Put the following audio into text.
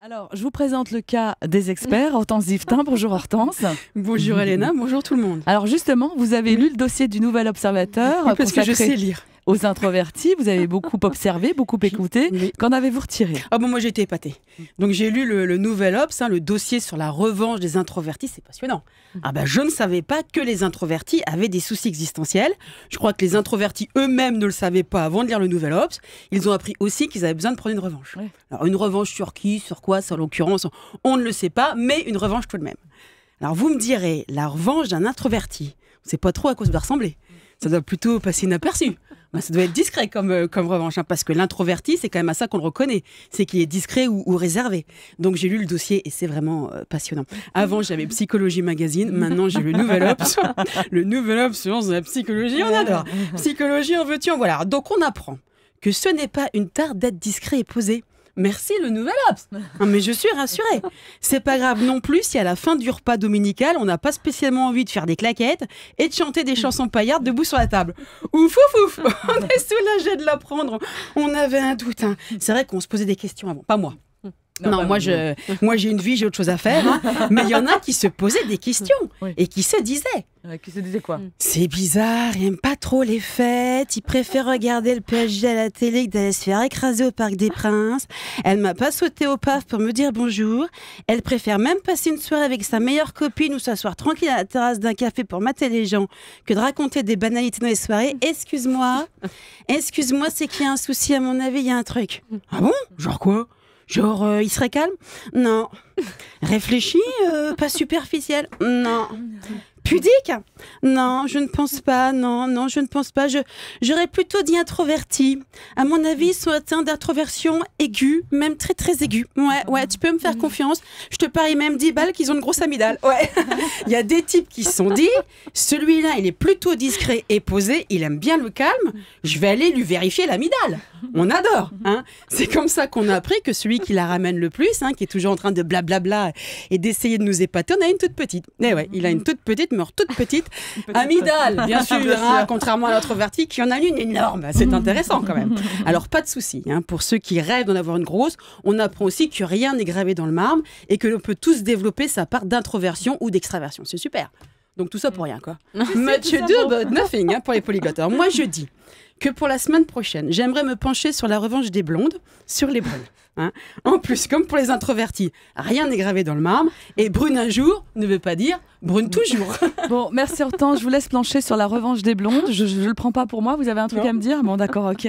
Alors, je vous présente le cas des experts. Hortense Yvetin, bonjour Hortense. Bonjour Elena, bonjour tout le monde. Alors justement, vous avez lu le dossier du Nouvel Observateur. Oui, parce que je sais lire. Aux introvertis, vous avez beaucoup observé, beaucoup écouté. Oui. Qu'en avez-vous retiré? Ah bon, moi j'ai été épatée. Donc j'ai lu le Nouvel Obs, le dossier sur la revanche des introvertis, c'est passionnant. Ah bah je ne savais pas que les introvertis avaient des soucis existentiels. Je crois que les introvertis eux-mêmes ne le savaient pas avant de lire le Nouvel Obs. Ils ont appris aussi qu'ils avaient besoin de prendre une revanche. Ouais. Alors une revanche sur qui, sur quoi, en l'occurrence, on ne le sait pas, mais une revanche tout de même. Alors vous me direz, la revanche d'un introverti, on ne sait pas trop à quoi ça doit ressembler. Ça doit plutôt passer inaperçu. Ben, ça doit être discret comme revanche, parce que l'introverti, c'est quand même à ça qu'on le reconnaît. C'est qu'il est discret ou réservé. Donc j'ai lu le dossier et c'est vraiment passionnant. Avant, j'avais Psychologie Magazine. Maintenant, j'ai le Nouvel Obs. Le Nouvel Obs, science de la psychologie, on adore. Psychologie, en veux-tu, en voilà. Donc on apprend que ce n'est pas une tare d'être discret et posé. Merci le Nouvel Obs. Mais je suis rassurée. C'est pas grave non plus si à la fin du repas dominical, on n'a pas spécialement envie de faire des claquettes et de chanter des chansons paillardes debout sur la table. Ouf, ouf, ouf. On est soulagé de l'apprendre. On avait un doute. C'est vrai qu'on se posait des questions avant. Pas moi. Non, moi j'ai une vie, j'ai autre chose à faire. Mais il y en a qui se posaient des questions et qui se disaient. Qui se disait quoi? C'est bizarre, il n'aime pas trop les fêtes, il préfère regarder le PSG à la télé que d'aller se faire écraser au Parc des Princes. Elle m'a pas sauté au paf pour me dire bonjour. Elle préfère même passer une soirée avec sa meilleure copine ou s'asseoir tranquille à la terrasse d'un café pour mater les gens que de raconter des banalités dans les soirées. Excuse-moi, c'est qu'il y a un souci à mon avis, il y a un truc. Ah bon? Genre quoi? Genre, il serait calme? Non. Réfléchi? Pas superficiel? Non. Pudique? Non, je ne pense pas. Non, je ne pense pas. J'aurais plutôt dit introverti. À mon avis, ils sont atteints d'introversion aiguë, même très très aiguë. Ouais, tu peux me faire confiance. Je te parie même 10 balles qu'ils ont une grosse amygdale. Ouais. Il y a des types qui se sont dit, celui-là, il est plutôt discret et posé, il aime bien le calme, je vais aller lui vérifier l'amygdale. On adore. C'est comme ça qu'on a appris que celui qui la ramène le plus, qui est toujours en train de blablabla et d'essayer de nous épater, on a une toute petite. Eh ouais, il a une toute petite, mais toute petite amygdale, bien sûr, contrairement à l'introverti qui en a une énorme. C'est intéressant quand même. Alors pas de souci, pour ceux qui rêvent d'en avoir une grosse, on apprend aussi que rien n'est gravé dans le marbre et que l'on peut tous développer sa part d'introversion ou d'extraversion. C'est super. Donc tout ça pour rien, quoi. Much ado but nothing pour les polyglottes. Alors moi je dis que pour la semaine prochaine, j'aimerais me pencher sur la revanche des blondes, sur les brunes. En plus, comme pour les introvertis, rien n'est gravé dans le marbre. Et brune un jour ne veut pas dire brune toujours. Bon, merci Hortense. Je vous laisse plancher sur la revanche des blondes. Je le prends pas pour moi. Vous avez un truc à me dire? Bon, d'accord, ok.